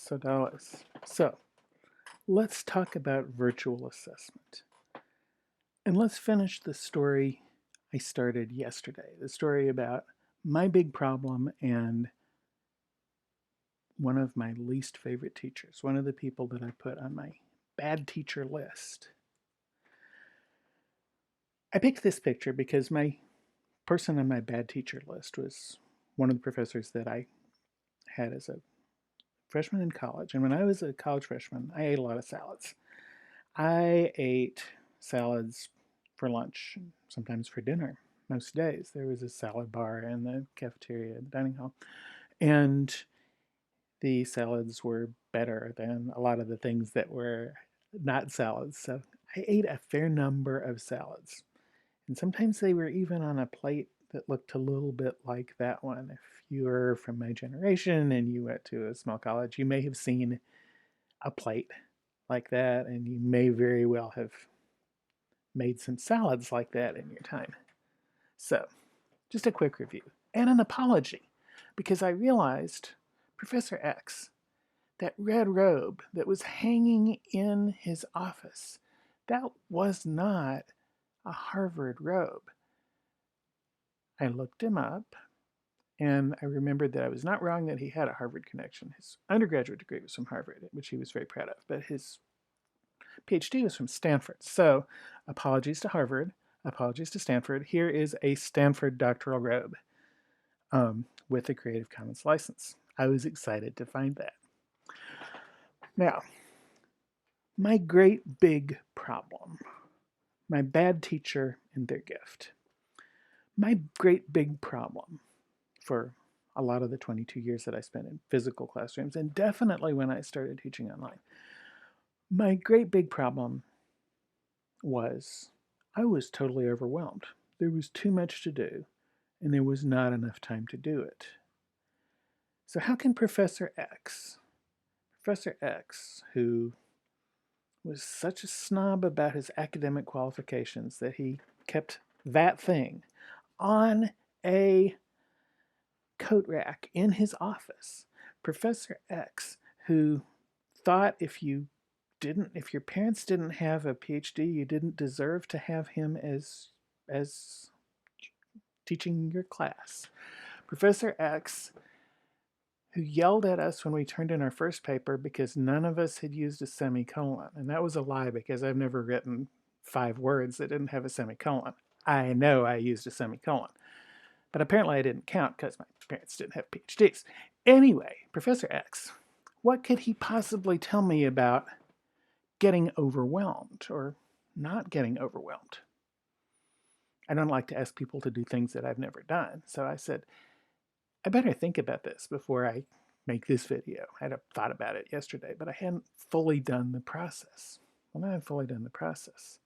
Sodalis. So, let's talk about virtual assessment. And let's finish the story I started yesterday. The story about my big problem and one of my least favorite teachers, one of the people that I put on my bad teacher list. I picked this picture because my person on my bad teacher list was one of the professors that I had as a freshman in college. And when I was a college freshman, I ate a lot of salads. I ate salads for lunch, sometimes for dinner. Most days there was a salad bar in the cafeteria, the dining hall, and the salads were better than a lot of the things that were not salads. So I ate a fair number of salads, and sometimes they were even on a plate that looked a little bit like that one. If you were from my generation and you went to a small college, you may have seen a plate like that, and you may very well have made some salads like that in your time. So, just a quick review and an apology, because I realized Professor X, that red robe that was hanging in his office, that was not a Harvard robe. I looked him up and I remembered that I was not wrong that he had a Harvard connection. His undergraduate degree was from Harvard, which he was very proud of, but his PhD was from Stanford. So, apologies to Harvard, apologies to Stanford. Here is a Stanford doctoral robe with a Creative Commons license. I was excited to find that. Now, my great big problem, my bad teacher and their gift. My great big problem for a lot of the 22 years that I spent in physical classrooms, and definitely when I started teaching online, my great big problem was I was totally overwhelmed. There was too much to do, and there was not enough time to do it. So, how can Professor X, who was such a snob about his academic qualifications that he kept that thing on a coat rack in his office, Professor X, who thought if your parents didn't have a PhD, you didn't deserve to have him as teaching your class. Professor X, who yelled at us when we turned in our first paper because none of us had used a semicolon. And that was a lie because I've never written 5 words that didn't have a semicolon. I know I used a semicolon, but apparently I didn't count because my parents didn't have PhDs. Anyway, Professor X, what could he possibly tell me about getting overwhelmed or not getting overwhelmed? I don't like to ask people to do things that I've never done. So I said, I better think about this before I make this video. I had thought about it yesterday, but I hadn't fully done the process. Well, now I've fully done the process.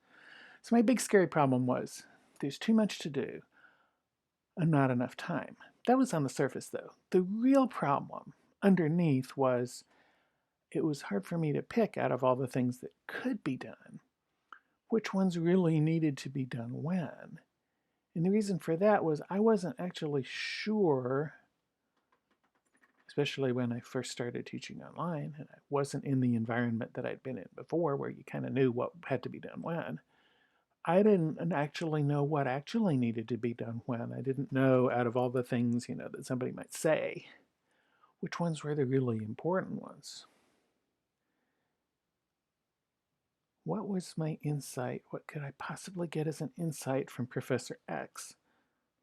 So my big scary problem was there's too much to do and not enough time. That was on the surface though. The real problem underneath was it was hard for me to pick out of all the things that could be done, which ones really needed to be done when. And the reason for that was I wasn't actually sure, especially when I first started teaching online, and I wasn't in the environment that I'd been in before where you kind of knew what had to be done when. I didn't actually know what actually needed to be done when. I didn't know out of all the things, that somebody might say, which ones were the really important ones. What was my insight? What could I possibly get as an insight from Professor X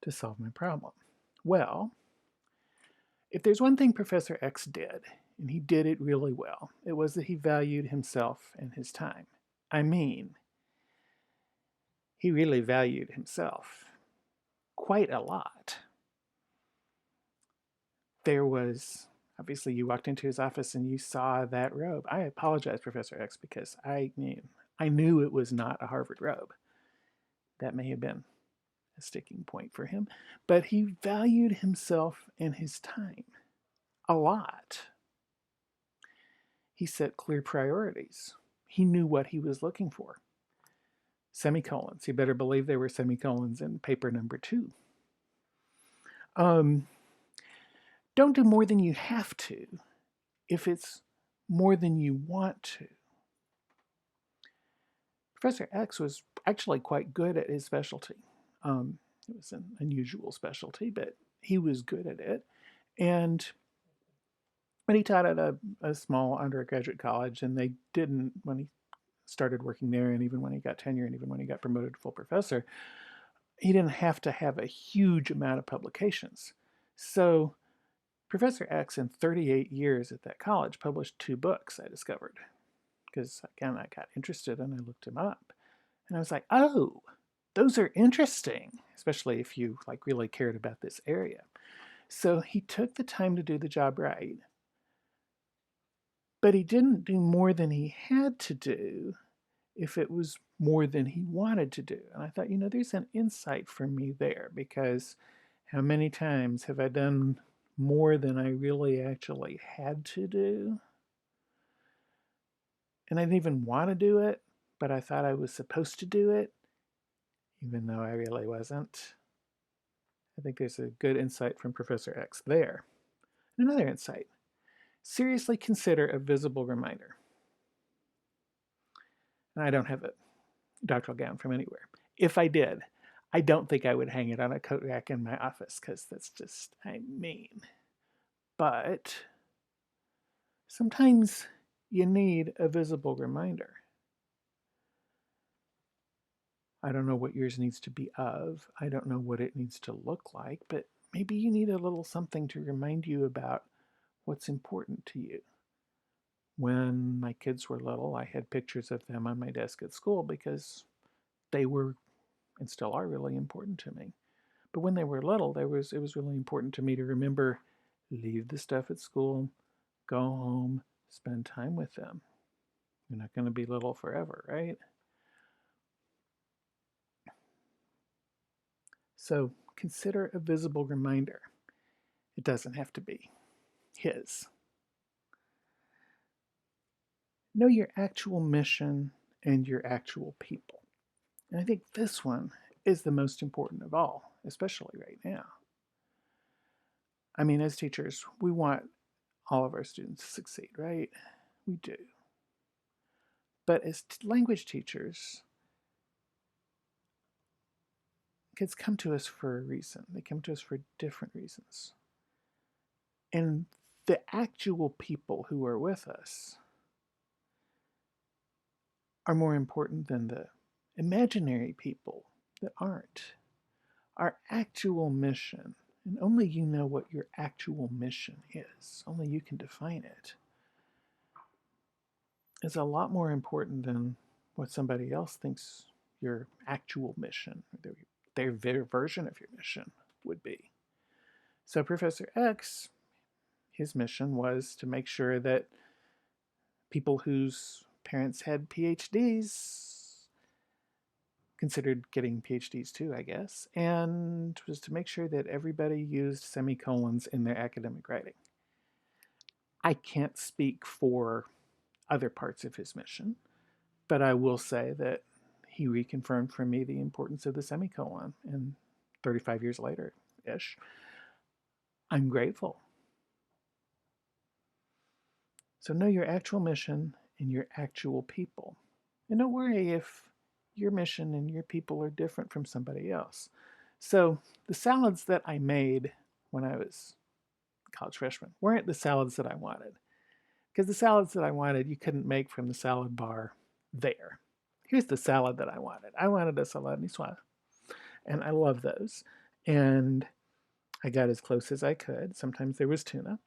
to solve my problem? Well, if there's one thing Professor X did, and he did it really well, it was that he valued himself and his time. I mean, he really valued himself quite a lot. There was, obviously, you walked into his office and you saw that robe. I apologize, Professor X, because I knew it was not a Harvard robe. That may have been a sticking point for him, but he valued himself and his time a lot. He set clear priorities. He knew what he was looking for. Semicolons. You better believe there were semicolons in paper number 2. Don't do more than you have to if it's more than you want to. Professor X was actually quite good at his specialty. It was an unusual specialty, but he was good at it. And but he taught at a small undergraduate college, and they didn't, when he started working there, and even when he got tenure, and even when he got promoted to full professor, he didn't have to have a huge amount of publications. So Professor X, in 38 years at that college, published 2 books, I discovered. Because, again, I got interested and I looked him up. And I was like, oh, those are interesting, especially if you like really cared about this area. So he took the time to do the job right, but he didn't do more than he had to do if it was more than he wanted to do. And I thought, there's an insight for me there, because how many times have I done more than I really actually had to do? And I didn't even want to do it, but I thought I was supposed to do it, even though I really wasn't. I think there's a good insight from Professor X there. And another insight: seriously consider a visible reminder. And I don't have a doctoral gown from anywhere. If I did, I don't think I would hang it on a coat rack in my office, because that's just, I mean. But sometimes you need a visible reminder. I don't know what yours needs to be of. I don't know what it needs to look like, but maybe you need a little something to remind you about what's important to you. When my kids were little, I had pictures of them on my desk at school because they were and still are really important to me. But when they were little, it was really important to me to remember, leave the stuff at school, go home, spend time with them. You're not going to be little forever, right? So consider a visible reminder. It doesn't have to be his. Know your actual mission and your actual people. And I think this one is the most important of all, especially right now. I mean, as teachers, we want all of our students to succeed, right? We do. But as language teachers, kids come to us for a reason. They come to us for different reasons. And the actual people who are with us are more important than the imaginary people that aren't. Our actual mission, and only you know what your actual mission is, only you can define it, is a lot more important than what somebody else thinks your actual mission, their version of your mission, would be. So Professor X, his mission was to make sure that people whose parents had PhDs considered getting PhDs too, I guess, and was to make sure that everybody used semicolons in their academic writing. I can't speak for other parts of his mission, but I will say that he reconfirmed for me the importance of the semicolon, and 35 years later ish, I'm grateful. So know your actual mission and your actual people. And don't worry if your mission and your people are different from somebody else. So the salads that I made when I was a college freshman weren't the salads that I wanted. Because the salads that I wanted, you couldn't make from the salad bar there. Here's the salad that I wanted. I wanted a salad niçoise. And I love those. And I got as close as I could. Sometimes there was tuna.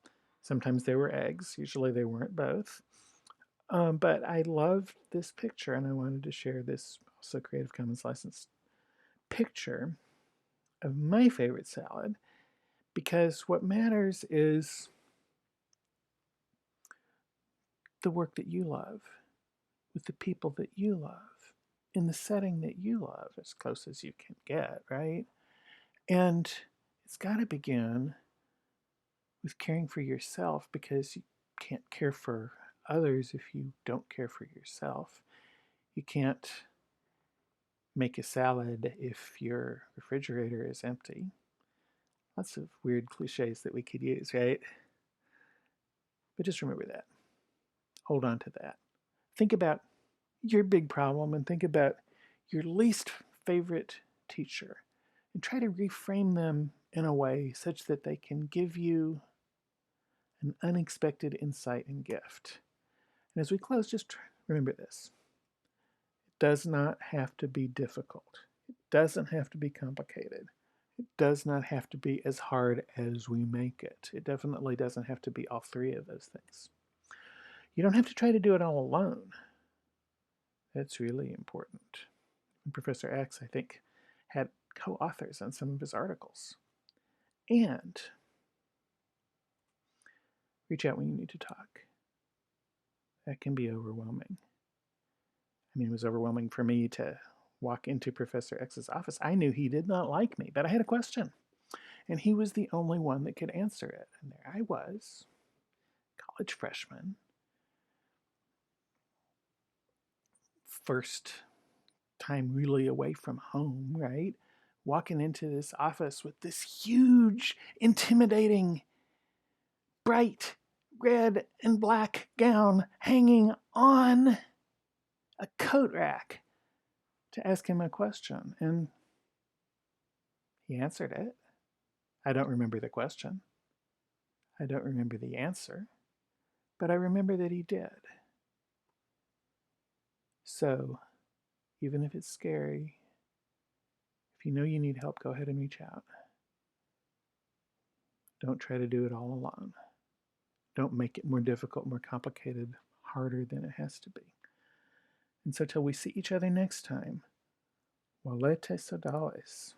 Sometimes there were eggs. Usually they weren't both. But I loved this picture, and I wanted to share this also Creative Commons licensed picture of my favorite salad, because what matters is the work that you love, with the people that you love, in the setting that you love, as close as you can get, right? And it's got to begin with caring for yourself, because you can't care for others if you don't care for yourself. You can't make a salad if your refrigerator is empty. Lots of weird cliches that we could use, right? But just remember that. hold on to that. Think about your big problem and think about your least favorite teacher and try to reframe them in a way such that they can give you an unexpected insight and gift. And as we close, just remember this. It does not have to be difficult. It doesn't have to be complicated. It does not have to be as hard as we make it. It definitely doesn't have to be all three of those things. You don't have to try to do it all alone. That's really important. And Professor X, I think, had co-authors on some of his articles. And reach out when you need to talk. That can be overwhelming. I mean, it was overwhelming for me to walk into Professor X's office. I knew he did not like me, but I had a question. And he was the only one that could answer it. And there I was, college freshman, first time really away from home, right? Walking into this office with this huge, intimidating, bright red and black gown hanging on a coat rack to ask him a question. And he answered it. I don't remember the question. I don't remember the answer, but I remember that he did. So, even if it's scary, if you know you need help, go ahead and reach out. Don't try to do it all alone. Don't make it more difficult, more complicated, harder than it has to be. And so, till we see each other next time, Walete Sodales.